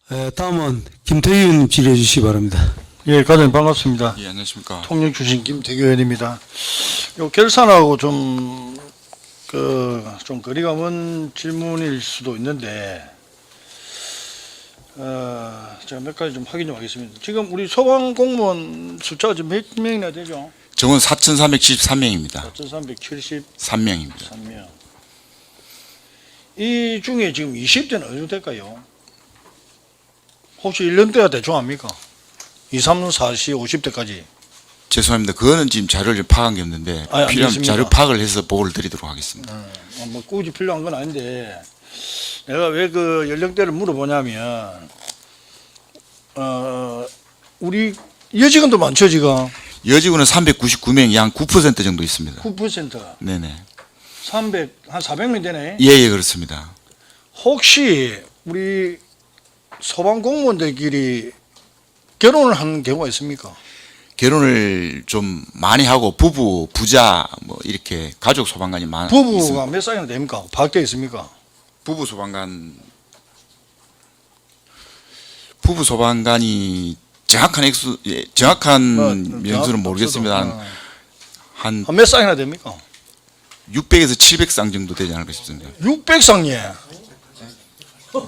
다음은 김태규 의원님 질의해 주시기 바랍니다. 예, 과장님 반갑습니다. 예, 안녕하십니까. 통역 출신 김태규 의원입니다. 요 결산하고 좀 거리가 먼 질문일 수도 있는데, 제가 몇 가지 좀 확인 좀 하겠습니다. 지금 우리 소방 공무원 숫자가 지금 몇 명이나 되죠? 정원 4,373명입니다. 4,373명. 3명입니다. 이 중에 지금 20대는 어느 정도 될까요? 혹시 연령대가 대충 압니까? 2, 3, 4, 50대까지. 죄송합니다. 그거는 지금 자료를 좀 파악한 게 없는데 안 필요하면 됐습니다. 자료 파악을 해서 보고를 드리도록 하겠습니다. 뭐 굳이 필요한 건 아닌데, 내가 왜 그 연령대를 물어보냐면, 우리 여직원도 많죠, 지금. 여직원은 399명이 한 9% 정도 있습니다. 9%가 네네. 한 400명 되네. 예, 그렇습니다. 혹시 우리 소방 공무원들끼리 결혼을 하는 경우가 있습니까? 결혼을 좀 많이 하고 부부, 부자 뭐 이렇게 가족 소방관이 많 부부가 있습니다. 몇 살이나 됩니까? 파악되어 있습니까? 부부 소방관이 정확한 명수는 모르겠습니다. 한 몇 쌍이나 됩니까? 600에서 700쌍 정도 되지 않을까 싶습니다. 600쌍이에요.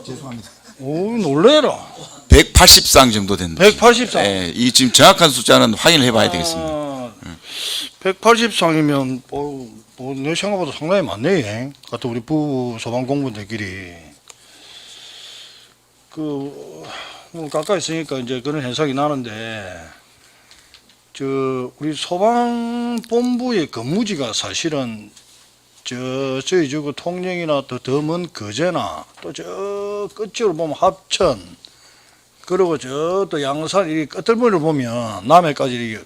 죄송합니다. 오, 놀래라. 180쌍 정도 된다. 180쌍. 예, 이 지금 정확한 숫자는 확인을 해봐야 되겠습니다. 180쌍이면 내 생각보다 상당히 많네. 같은 우리 부부 소방 공무원들끼리 가까이 있으니까 이제 그런 현상이 나는데, 우리 소방 본부의 근무지가 사실은 저희 그 통영이나 더 먼 거제나 또 저 끝으로 보면 합천, 그리고 저 또 양산 이 끝들머리를 보면 남해까지 이렇게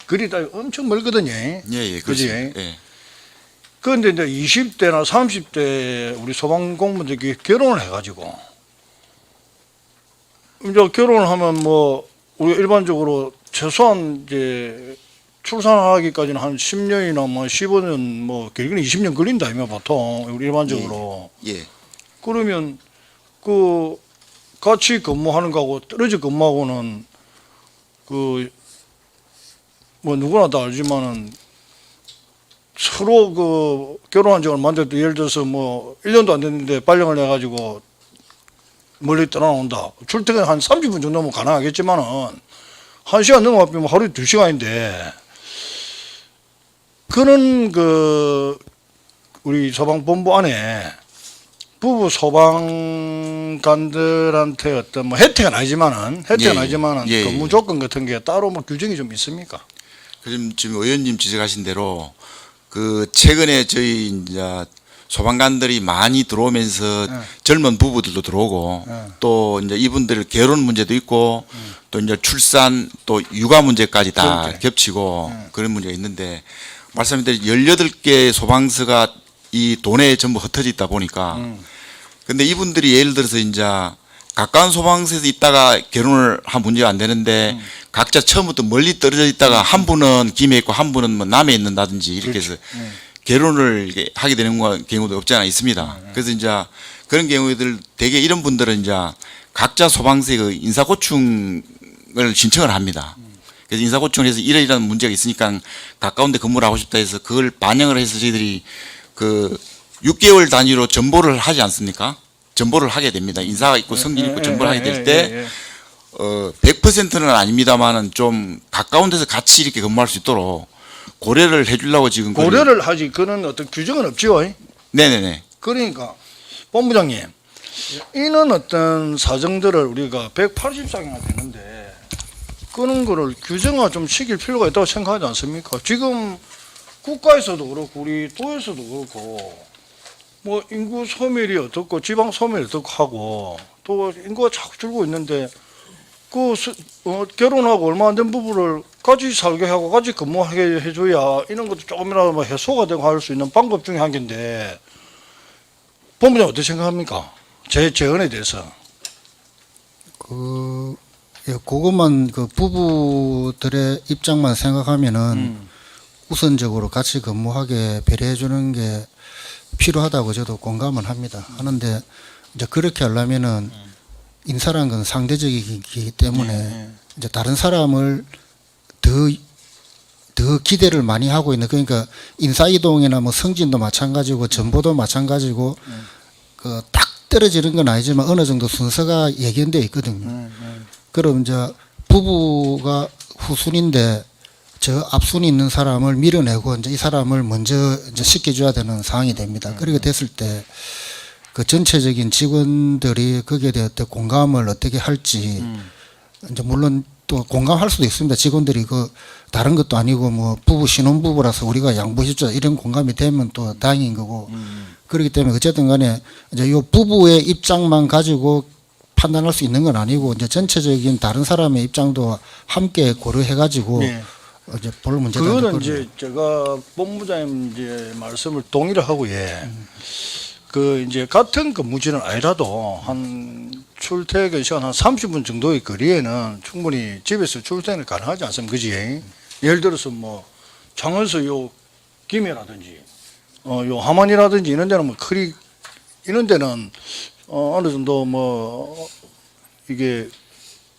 거리 따위 엄청 멀거든요. 예, 그지? 그렇습니다. 예. 그런데 이제 20대나 30대 우리 소방 공무원들이 결혼을 해가지고, 이제 결혼을 하면 뭐 우리가 일반적으로 최소한 이제 출산하기까지는 한 10년이나 뭐 15년 뭐 길게는 20년 걸린다 이면 보통 우리 일반적으로. 예. 그러면 같이 근무하는 거하고 떨어져 근무하고는 뭐 누구나 다 알지만은 서로 결혼한 지 얼마 안 돼도 예를 들어서 뭐 1년도 안 됐는데 발령을 해가지고 멀리 떠나온다. 출퇴근 한 30분 정도면 가능하겠지만은 1시간 넘어가면 하루에 2시간인데, 그런 우리 소방본부 안에 부부 소방관들한테 어떤 뭐 혜택은 아니지만은 예. 근무 조건 같은 게 따로 뭐 규정이 좀 있습니까? 지금 의원님 지적하신 대로 최근에 저희 이제 소방관들이 많이 들어오면서 젊은 부부들도 들어오고 또 이제 이분들 결혼 문제도 있고 또 이제 출산 또 육아 문제까지 다 그러니까. 겹치고 그런 문제가 있는데, 말씀드린 대로 18개 소방서가 이 돈에 전부 흩어져 있다 보니까 근데 이분들이 예를 들어서 이제 가까운 소방서에서 있다가 결혼을 한 문제가 안 되는데 각자 처음부터 멀리 떨어져 있다가 한 분은 김해 있고 한 분은 뭐 남해 있는다든지 이렇게 해서 결혼을 하게 되는 경우도 없지 않아 있습니다. 그래서 이제 그런 경우들 대개 이런 분들은 이제 각자 소방서에 인사고충을 신청을 합니다. 그래서 인사고충을 해서 이러이러한 문제가 있으니까 가까운 데 근무를 하고 싶다 해서 그걸 반영을 해서 저희들이 6개월 단위로 전보를 하지 않습니까? 전보를 하게 됩니다. 인사가 있고 성질 있고 전보를 하게 될 때 100%는 아닙니다만은 좀 가까운 데서 같이 이렇게 근무할 수 있도록 고려를 해주려고 지금 고려를 하지, 그런 어떤 규정은 없죠. 네네네. 그러니까 본부장님, 이런 어떤 사정들을 우리가 180쌍이나 되는데 그런 거를 규정화 좀 시킬 필요가 있다고 생각하지 않습니까? 지금 국가에서도 그렇고 우리 도에서도 그렇고 뭐 인구 소멸이 어떻고 지방 소멸이 어떻고 하고 또 인구가 자꾸 줄고 있는데, 결혼하고 얼마 안 된 부부를 같이 살게 하고 같이 근무하게 해줘야 이런 것도 조금이라도 뭐 해소가 되고 할 수 있는 방법 중에 한 개인데, 본부장 어떻게 생각합니까? 제 제언에 대해서. 그것만 부부들의 입장만 생각하면은 우선적으로 같이 근무하게 배려해 주는 게 필요하다고 저도 공감을 합니다. 하는데 이제 그렇게 하려면은 인사라는 건 상대적이기 때문에 예. 이제 다른 사람을 더 기대를 많이 하고 있는, 그러니까 인사 이동이나 뭐 승진도 마찬가지고 전보도 마찬가지고 그 딱 떨어지는 건 아니지만 어느 정도 순서가 예견되어 있거든요. 그럼 이제 부부가 후순인데 저 앞순이 있는 사람을 밀어내고 이제 이 사람을 먼저 이제 시켜줘야 되는 상황이 됩니다. 그렇게 됐을 때 그 전체적인 직원들이 거기에 대해 공감을 어떻게 할지 이제 물론 또 공감할 수도 있습니다. 직원들이 그 다른 것도 아니고 뭐 부부 신혼부부라서 우리가 양보해주자 이런 공감이 되면 또 다행인 거고 그렇기 때문에 어쨌든 간에 이제 요 부부의 입장만 가지고 판단할 수 있는 건 아니고 이제 전체적인 다른 사람의 입장도 함께 고려해 가지고 네. 이제 볼 문제다. 그거는 이제 제가 본부장님 이제 말씀을 동의를 하고 예. 그 이제 같은 근무지는 아니라도 한 출퇴근 시간 한 30분 정도의 거리에는 충분히 집에서 출퇴근이 가능하지 않습니까? 그지? 예를 들어서 뭐 창원서 요 김해라든지 요 함안이라든지 이런 데는 뭐 크리 이런 데는 어느 정도 뭐 이게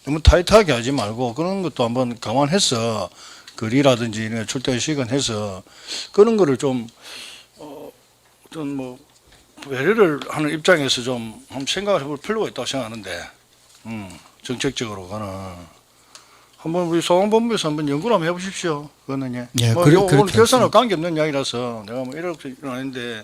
너무 타이트하게 하지 말고 그런 것도 한번 감안해서 거리라든지 이런 출퇴근 시간 해서 그런 거를 좀 어떤 뭐 배려를 하는 입장에서 좀 한번 생각을 해볼 필요가 있다고 생각하는데 정책적으로 그거는 한번 우리 소방본부에서 한번 연구를 한번 해보십시오. 그거는 예, 뭐 그래- 오늘 그렇게 결산하고 관계없는 이야기라서 내가 뭐 이렇게 일어나는데